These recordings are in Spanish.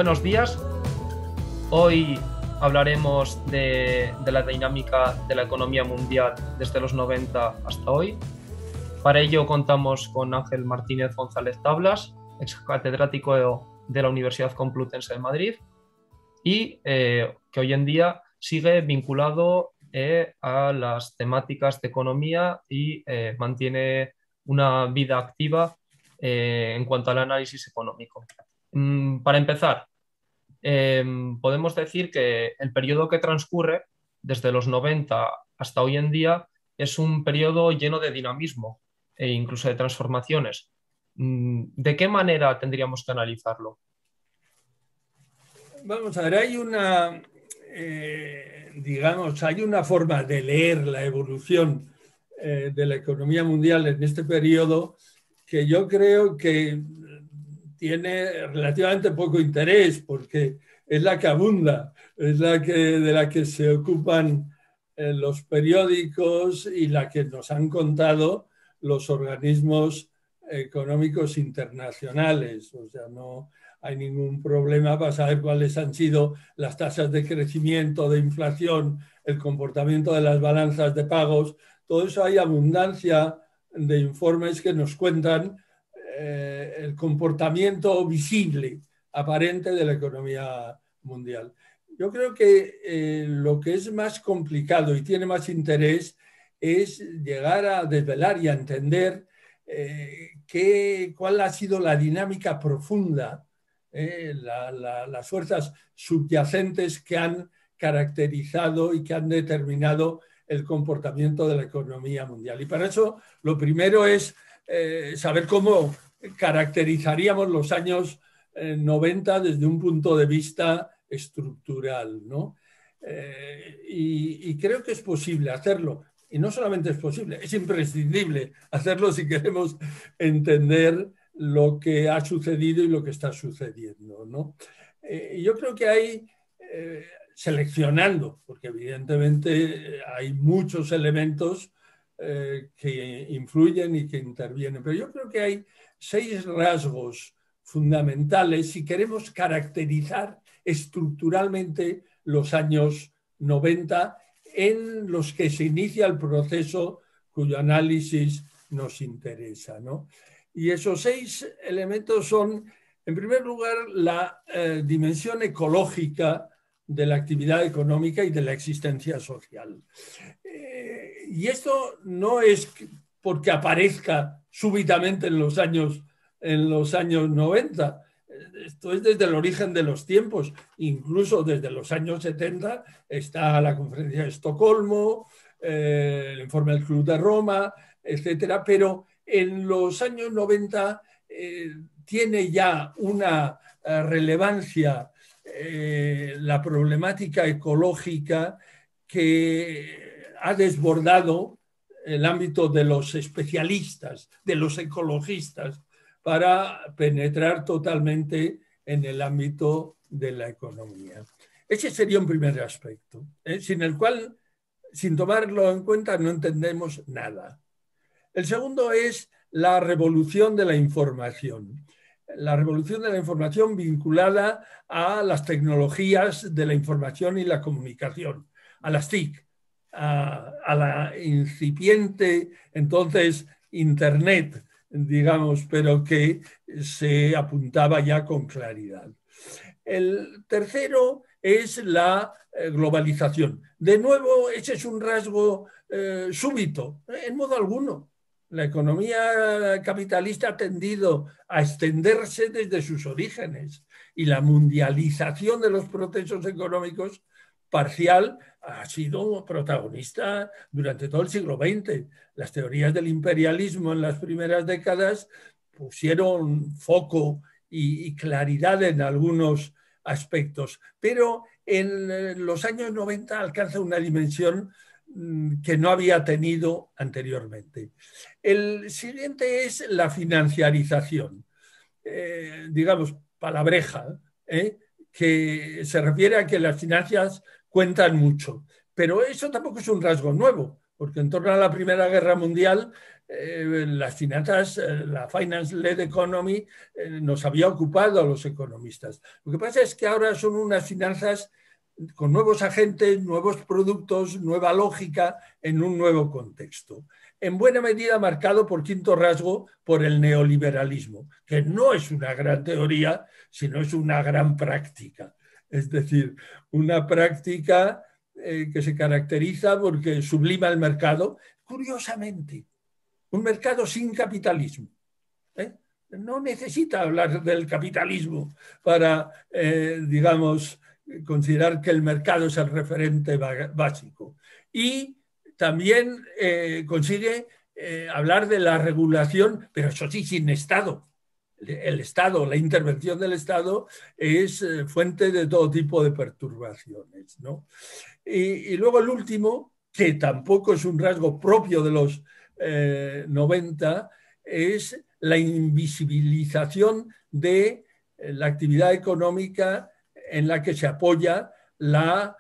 Buenos días. Hoy hablaremos de la dinámica de la economía mundial desde los 90 hasta hoy. Para ello contamos con Ángel Martínez González Tablas, ex catedrático de la Universidad Complutense de Madrid y que hoy en día sigue vinculado a las temáticas de economía y mantiene una vida activa en cuanto al análisis económico. Para empezar, podemos decir que el periodo que transcurre desde los 90 hasta hoy en día es un periodo lleno de dinamismo e incluso de transformaciones. ¿De qué manera tendríamos que analizarlo? Vamos a ver, hay una forma de leer la evolución de la economía mundial en este periodo que yo creo que tiene relativamente poco interés porque es la que abunda, es de la que se ocupan los periódicos y la que nos han contado los organismos económicos internacionales. O sea, no hay ningún problema para saber cuáles han sido las tasas de crecimiento, de inflación, el comportamiento de las balanzas de pagos. Todo eso hay abundancia de informes que nos cuentan el comportamiento visible, aparente de la economía mundial. Yo creo que lo que es más complicado y tiene más interés es llegar a desvelar y a entender cuál ha sido la dinámica profunda, las fuerzas subyacentes que han caracterizado y que han determinado el comportamiento de la economía mundial. Y para eso lo primero es saber cómo caracterizaríamos los años 90 desde un punto de vista estructural, ¿no? Y creo que es posible hacerlo. Y no solamente es posible, es imprescindible hacerlo si queremos entender lo que ha sucedido y lo que está sucediendo, ¿no? Yo creo que hay, seleccionando, porque evidentemente hay muchos elementos que influyen y que intervienen, pero yo creo que hay 6 rasgos fundamentales si queremos caracterizar estructuralmente los años 90 en los que se inicia el proceso cuyo análisis nos interesa, ¿no? Y esos 6 elementos son, en primer lugar, la dimensión ecológica de la actividad económica y de la existencia social. Y esto no es porque aparezca súbitamente en los años 90. Esto es desde el origen de los tiempos, incluso desde los años 70 está la Conferencia de Estocolmo, el informe del Club de Roma, etcétera, pero en los años 90 tiene ya una relevancia la problemática ecológica que ha desbordado el ámbito de los especialistas, de los ecologistas, para penetrar totalmente en el ámbito de la economía. Ese sería un primer aspecto, sin el cual, sin tomarlo en cuenta, no entendemos nada. El segundo es la revolución de la información. La revolución de la información vinculada a las tecnologías de la información y la comunicación, a las TIC, a la incipiente entonces Internet, digamos, pero que se apuntaba ya con claridad. El tercero es la globalización. De nuevo, ese es un rasgo súbito, en modo alguno. La economía capitalista ha tendido a extenderse desde sus orígenes y la mundialización de los procesos económicos parcial ha sido protagonista durante todo el siglo XX. Las teorías del imperialismo en las primeras décadas pusieron foco y claridad en algunos aspectos, pero en los años 90 alcanza una dimensión que no había tenido anteriormente. El siguiente es la financiarización, digamos, palabreja, que se refiere a que las finanzas cuentan mucho, pero eso tampoco es un rasgo nuevo. porque en torno a la Primera Guerra Mundial las finanzas, la finance-led economy nos había ocupado a los economistas. Lo que pasa es que ahora son unas finanzas con nuevos agentes, nuevos productos, nueva lógica en un nuevo contexto. En buena medida marcado por quinto rasgo por el neoliberalismo, que no es una gran teoría, sino es una gran práctica. Es decir, una práctica que se caracteriza porque sublima el mercado. Curiosamente, un mercado sin capitalismo. No necesita hablar del capitalismo para, digamos, considerar que el mercado es el referente básico. Y también consigue hablar de la regulación, pero eso sí, sin Estado. El Estado, la intervención del Estado es fuente de todo tipo de perturbaciones, ¿no? Y luego el último, que tampoco es un rasgo propio de los 90, es la invisibilización de la actividad económica en la que se apoya la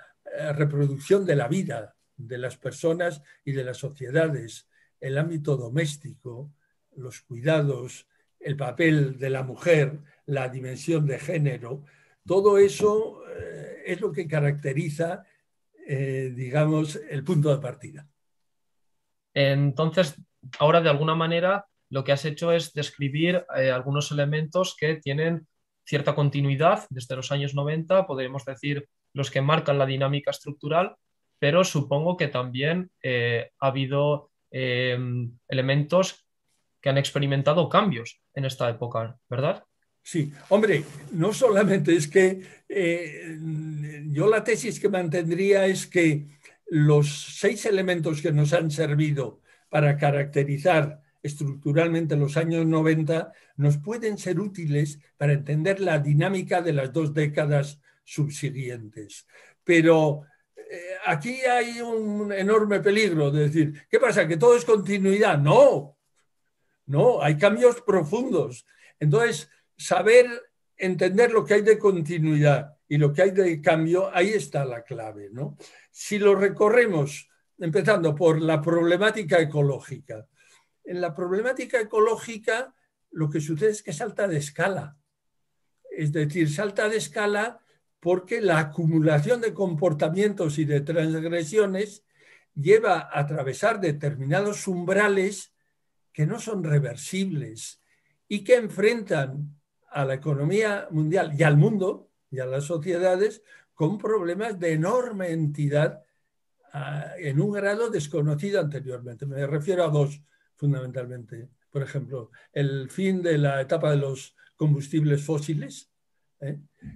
reproducción de la vida de las personas y de las sociedades, el ámbito doméstico, los cuidados, el papel de la mujer, la dimensión de género. Todo eso es lo que caracteriza, digamos, el punto de partida. Entonces, ahora de alguna manera lo que has hecho es describir algunos elementos que tienen cierta continuidad desde los años 90, podríamos decir los que marcan la dinámica estructural, pero supongo que también ha habido elementos que han experimentado cambios en esta época, ¿verdad? Sí, hombre, no solamente es que yo la tesis que mantendría es que los 6 elementos que nos han servido para caracterizar estructuralmente los años 90 nos pueden ser útiles para entender la dinámica de las 2 décadas subsiguientes. Pero aquí hay un enorme peligro de decir, ¿qué pasa? ¿Que todo es continuidad? No, no, hay cambios profundos. Entonces, saber entender lo que hay de continuidad y lo que hay de cambio, ahí está la clave, ¿no? Si lo recorremos, empezando por la problemática ecológica. En la problemática ecológica, lo que sucede es que salta de escala. Es decir, salta de escala porque la acumulación de comportamientos y de transgresiones lleva a atravesar determinados umbrales que no son reversibles y que enfrentan a la economía mundial y al mundo y a las sociedades con problemas de enorme entidad en un grado desconocido anteriormente. Me refiero a 2 fundamentalmente. Por ejemplo, el fin de la etapa de los combustibles fósiles,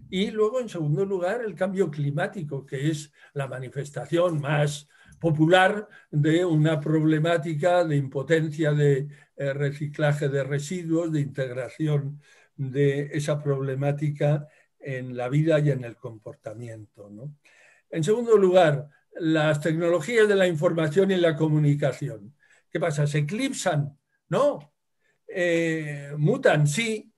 y luego, en segundo lugar, el cambio climático, que es la manifestación más popular de una problemática de impotencia de reciclaje de residuos, de integración de esa problemática en la vida y en el comportamiento, ¿no? En segundo lugar, las tecnologías de la información y la comunicación. ¿Qué pasa? ¿Se eclipsan? No. Mutan, sí.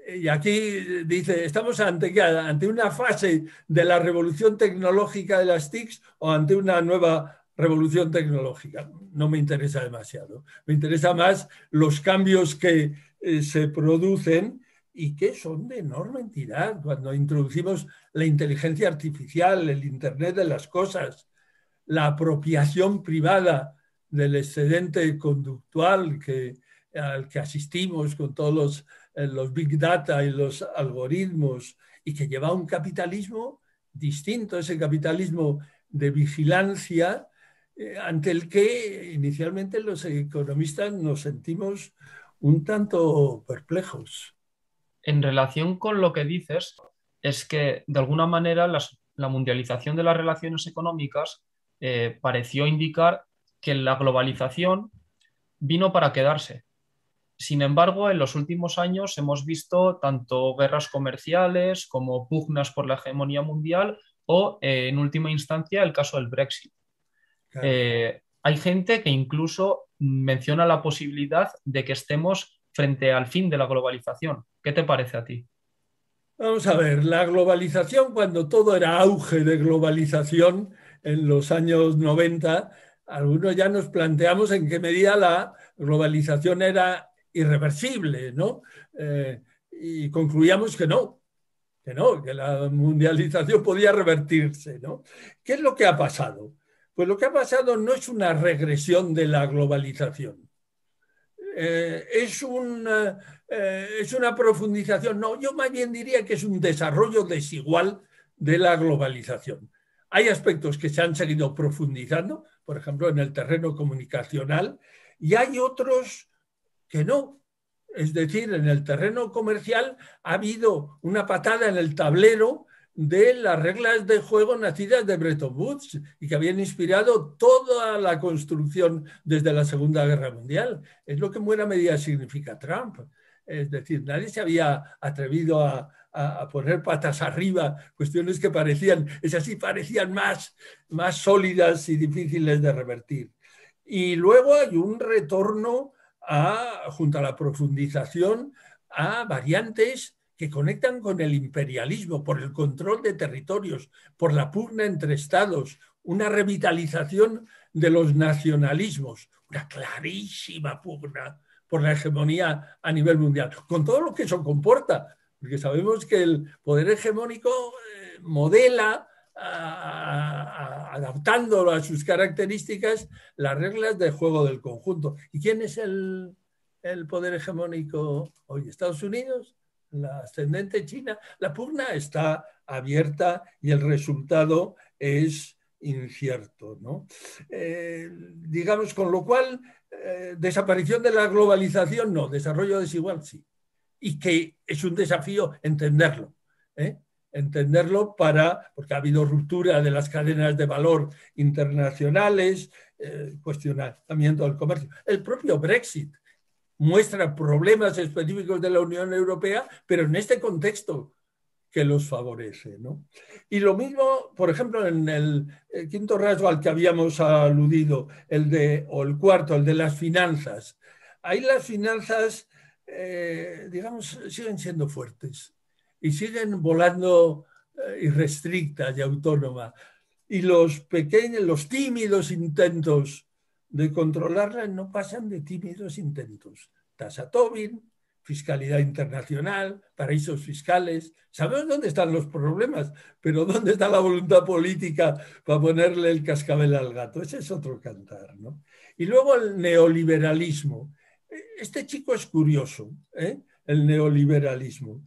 Y aquí dice, ¿estamos ante una fase de la revolución tecnológica de las TICs o ante una nueva revolución tecnológica? No me interesa demasiado. Me interesa más los cambios que se producen y que son de enorme entidad. Cuando introducimos la inteligencia artificial, el Internet de las cosas, la apropiación privada del excedente conductual al que asistimos con todos los big data y los algoritmos, y que lleva a un capitalismo distinto, ese capitalismo de vigilancia, ante el que inicialmente los economistas nos sentimos un tanto perplejos. En relación con lo que dices, es que de alguna manera la mundialización de las relaciones económicas pareció indicar que la globalización vino para quedarse. Sin embargo, en los últimos años hemos visto tanto guerras comerciales como pugnas por la hegemonía mundial o, en última instancia, el caso del Brexit. Claro. Hay gente que incluso menciona la posibilidad de que estemos frente al fin de la globalización. ¿Qué te parece a ti? Vamos a ver, la globalización, cuando todo era auge de globalización en los años 90, algunos ya nos planteamos en qué medida la globalización era irreversible, ¿no? Y concluíamos que no, que la mundialización podía revertirse, ¿no? ¿Qué es lo que ha pasado? Pues lo que ha pasado no es una regresión de la globalización. Es una profundización, no, yo más bien diría que es un desarrollo desigual de la globalización. Hay aspectos que se han seguido profundizando, por ejemplo, en el terreno comunicacional, y hay otros que no. Es decir, en el terreno comercial ha habido una patada en el tablero de las reglas de juego nacidas de Bretton Woods y que habían inspirado toda la construcción desde la Segunda Guerra Mundial. Es lo que en buena medida significa Trump. Es decir, nadie se había atrevido a poner patas arriba cuestiones que parecían más sólidas y difíciles de revertir. Y luego hay un retorno junto a la profundización a variantes que conectan con el imperialismo, por el control de territorios, por la pugna entre estados, una revitalización de los nacionalismos, una clarísima pugna por la hegemonía a nivel mundial, con todo lo que eso comporta, porque sabemos que el poder hegemónico modela, adaptándolo a sus características, las reglas de juego del conjunto. ¿Y quién es el poder hegemónico hoy? ¿Estados Unidos? ¿La ascendente China? La pugna está abierta y el resultado es incierto, ¿no? Digamos, con lo cual, desaparición de la globalización, no, desarrollo desigual, sí. Y que es un desafío entenderlo, entenderlo porque ha habido ruptura de las cadenas de valor internacionales, cuestionamiento del comercio. El propio Brexit muestra problemas específicos de la Unión Europea, pero en este contexto que los favorece, ¿no? Y lo mismo, por ejemplo, en el quinto rasgo al que habíamos aludido, o el cuarto, el de las finanzas. Ahí las finanzas, digamos, siguen siendo fuertes y siguen volando irrestrictas y autónomas. Y los pequeños, los tímidos intentos de controlarlas no pasan de tímidos intentos. Tasa Tobin, fiscalidad internacional, paraísos fiscales. Sabemos dónde están los problemas, pero ¿dónde está la voluntad política para ponerle el cascabel al gato? Ese es otro cantar, ¿no? Y luego el neoliberalismo. Este chico es curioso, el neoliberalismo.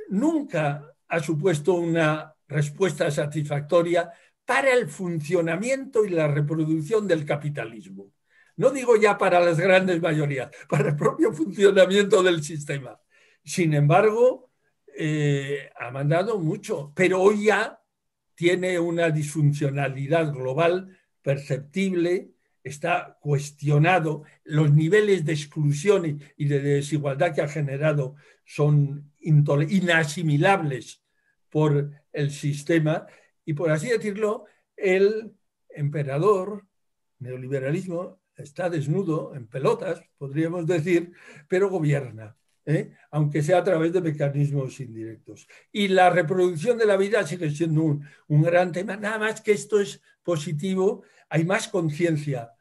Nunca ha supuesto una respuesta satisfactoria para el funcionamiento y la reproducción del capitalismo. No digo ya para las grandes mayorías, para el propio funcionamiento del sistema. Sin embargo, ha mandado mucho, pero hoy ya tiene una disfuncionalidad global perceptible, está cuestionado, los niveles de exclusión y de desigualdad que ha generado son inasimilables por el sistema y, por así decirlo, el emperador, neoliberalismo, está desnudo, en pelotas, podríamos decir, pero gobierna, aunque sea a través de mecanismos indirectos. Y la reproducción de la vida sigue siendo un gran tema, nada más que esto es positivo, hay más conciencia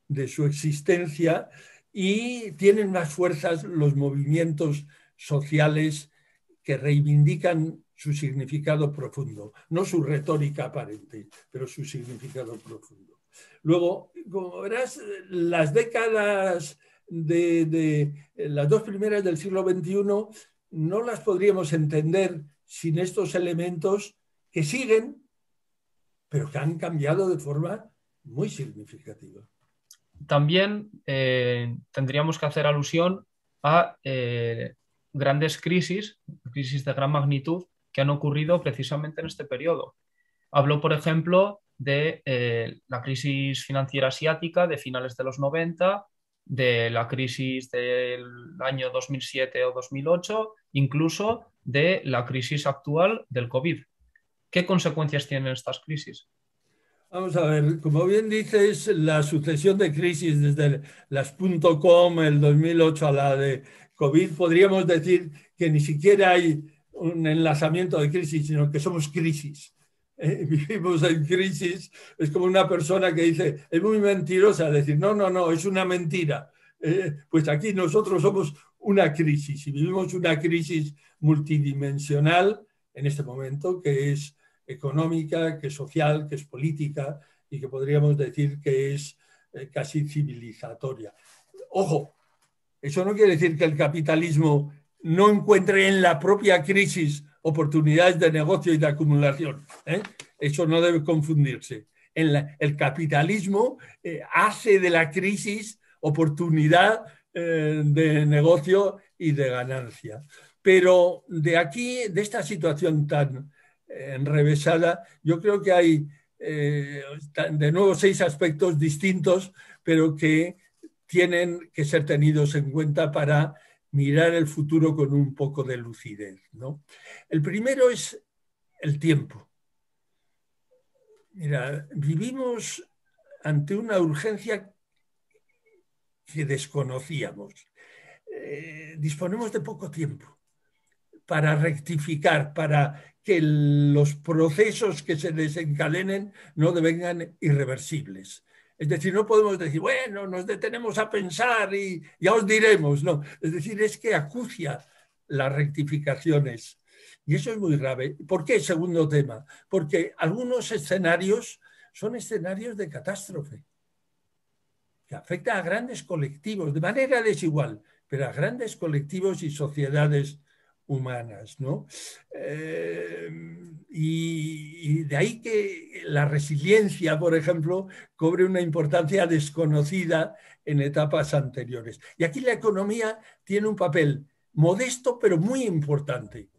de su existencia y tienen más fuerzas los movimientos sociales que reivindican su significado profundo, no su retórica aparente, pero su significado profundo. Luego, como verás, las décadas de las dos primeras del siglo XXI no las podríamos entender sin estos elementos que siguen, pero que han cambiado de forma muy significativa. También tendríamos que hacer alusión a grandes crisis de gran magnitud que han ocurrido precisamente en este periodo. Hablo, por ejemplo, de la crisis financiera asiática de finales de los 90, de la crisis del año 2007 o 2008, incluso de la crisis actual del COVID. ¿Qué consecuencias tienen estas crisis? Vamos a ver, como bien dices, la sucesión de crisis desde las .com, el 2008 a la de COVID, podríamos decir que ni siquiera hay un enlazamiento de crisis, sino que somos crisis. vivimos en crisis, es como una persona que dice, es muy mentirosa, decir, no, no, no, es una mentira. Pues aquí nosotros somos una crisis y vivimos una crisis multidimensional en este momento, que es económica, que es social, que es política y que podríamos decir que es casi civilizatoria. Ojo, eso no quiere decir que el capitalismo no encuentre en la propia crisis oportunidades de negocio y de acumulación. Eso no debe confundirse. El capitalismo hace de la crisis oportunidad de negocio y de ganancia. Pero de aquí, de esta situación tan enrevesada, yo creo que hay de nuevo 6 aspectos distintos, pero que tienen que ser tenidos en cuenta para mirar el futuro con un poco de lucidez, ¿no? El primero es el tiempo. Mira, vivimos ante una urgencia que desconocíamos. Disponemos de poco tiempo para rectificar, para que los procesos que se desencadenen no devengan irreversibles. Es decir, no podemos decir, bueno, nos detenemos a pensar y ya os diremos. No, es decir, es que acucia las rectificaciones. Y eso es muy grave. ¿Por qué? Segundo tema. Porque algunos escenarios son escenarios de catástrofe, que afecta a grandes colectivos, de manera desigual, pero a grandes colectivos y sociedades humanas, ¿no? Y de ahí que la resiliencia, por ejemplo, cobre una importancia desconocida en etapas anteriores. Y aquí la economía tiene un papel modesto, pero muy importante.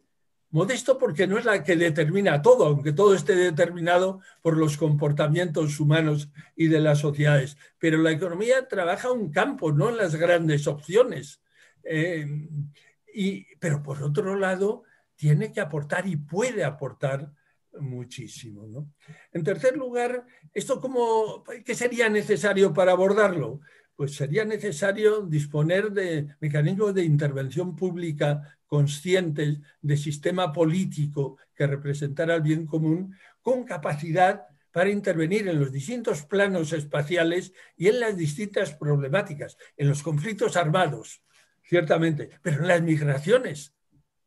Modesto porque no es la que determina todo, aunque todo esté determinado por los comportamientos humanos y de las sociedades. Pero la economía trabaja un campo, no en las grandes opciones. Pero por otro lado, tiene que aportar y puede aportar muchísimo, ¿no? En tercer lugar, ¿qué sería necesario para abordarlo? Pues sería necesario disponer de mecanismos de intervención pública conscientes, de sistema político que representara el bien común, con capacidad para intervenir en los distintos planos espaciales y en las distintas problemáticas, en los conflictos armados, ciertamente, pero en las migraciones,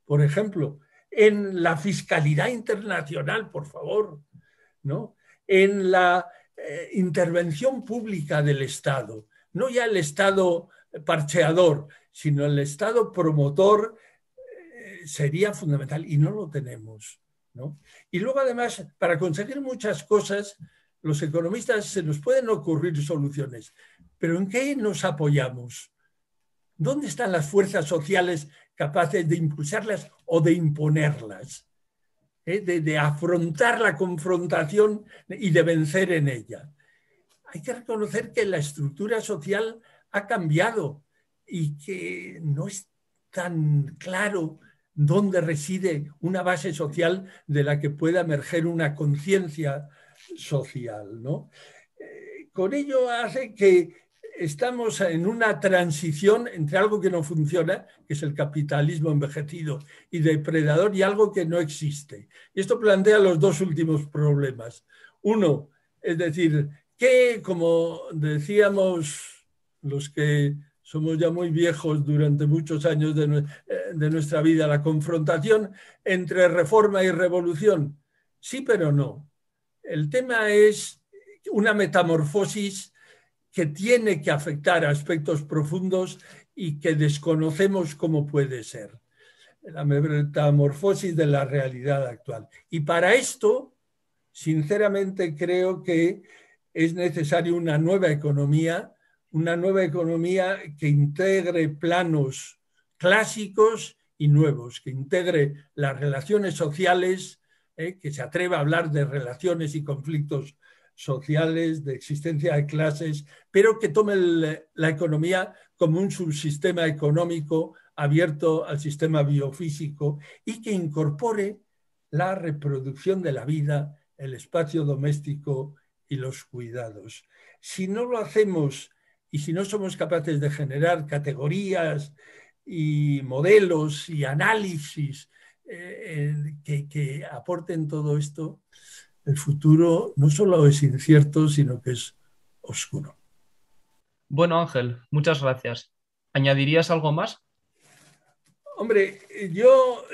por ejemplo, en la fiscalidad internacional, por favor, ¿no? En la intervención pública del Estado, no ya el Estado parcheador, sino el Estado promotor, sería fundamental y no lo tenemos, ¿no? Y luego, además, para conseguir muchas cosas, los economistas se nos pueden ocurrir soluciones, pero ¿en qué nos apoyamos? ¿Dónde están las fuerzas sociales capaces de impulsarlas o de imponerlas? De afrontar la confrontación y de vencer en ella. Hay que reconocer que la estructura social ha cambiado y que no es tan claro dónde reside una base social de la que pueda emerger una conciencia social, ¿no? Con ello hace que estamos en una transición entre algo que no funciona, que es el capitalismo envejecido y depredador, y algo que no existe. Y esto plantea los 2 últimos problemas. Uno, es decir, que, como decíamos los que somos ya muy viejos durante muchos años de nuestra vida, la confrontación entre reforma y revolución, sí, pero no. El tema es una metamorfosis que tiene que afectar a aspectos profundos y que desconocemos cómo puede ser. La metamorfosis de la realidad actual. Y para esto, sinceramente, creo que es necesaria una nueva economía que integre planos clásicos y nuevos, que integre las relaciones sociales, que se atreva a hablar de relaciones y conflictos sociales, de existencia de clases, pero que tome la economía como un subsistema económico abierto al sistema biofísico y que incorpore la reproducción de la vida, el espacio doméstico y los cuidados. Si no lo hacemos y si no somos capaces de generar categorías y modelos y análisis que aporten todo esto, el futuro no solo es incierto, sino que es oscuro. Bueno, Ángel, muchas gracias. ¿Añadirías algo más? Hombre, yo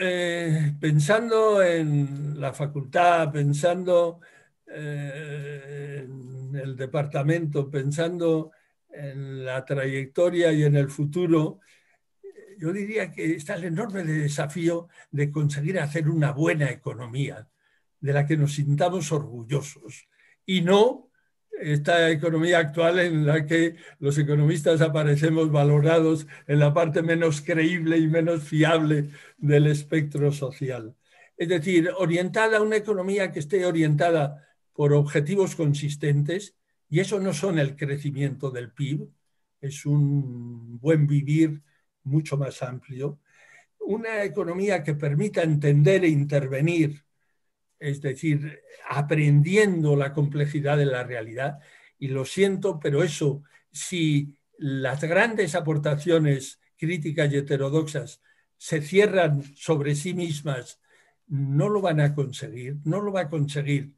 pensando en la facultad, pensando en el departamento, pensando en la trayectoria y en el futuro, yo diría que está el enorme desafío de conseguir hacer una buena economía, de la que nos sintamos orgullosos, y no esta economía actual en la que los economistas aparecemos valorados en la parte menos creíble y menos fiable del espectro social. Es decir, orientada a una economía que esté orientada por objetivos consistentes, y eso no son el crecimiento del PIB, es un buen vivir mucho más amplio, una economía que permita entender e intervenir, es decir, aprendiendo la complejidad de la realidad. Y lo siento, pero eso, si las grandes aportaciones críticas y heterodoxas se cierran sobre sí mismas, no lo van a conseguir, no lo va a conseguir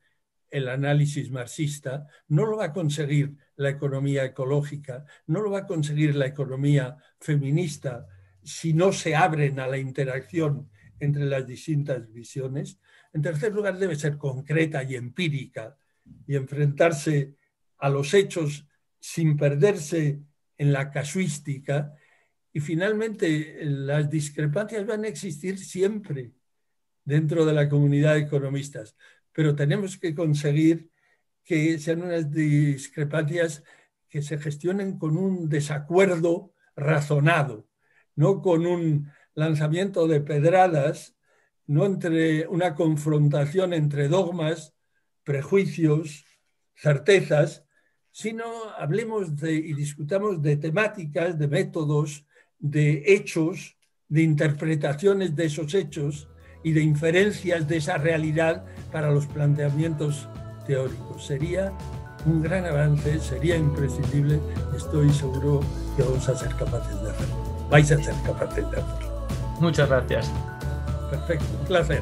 el análisis marxista, no lo va a conseguir la economía ecológica, no lo va a conseguir la economía feminista si no se abren a la interacción entre las distintas visiones. En tercer lugar, debe ser concreta y empírica y enfrentarse a los hechos sin perderse en la casuística. Y finalmente, las discrepancias van a existir siempre dentro de la comunidad de economistas, pero tenemos que conseguir que sean unas discrepancias que se gestionen con un desacuerdo razonado, no con un lanzamiento de pedradas, no entre una confrontación entre dogmas, prejuicios, certezas, sino hablemos y discutamos de temáticas, de métodos, de hechos, de interpretaciones de esos hechos y de inferencias de esa realidad para los planteamientos teóricos. Sería un gran avance, sería imprescindible. Estoy seguro que vamos a ser capaces de hacerlo. Vais a ser capaces de hacerlo. Muchas gracias. Perfecto, un placer.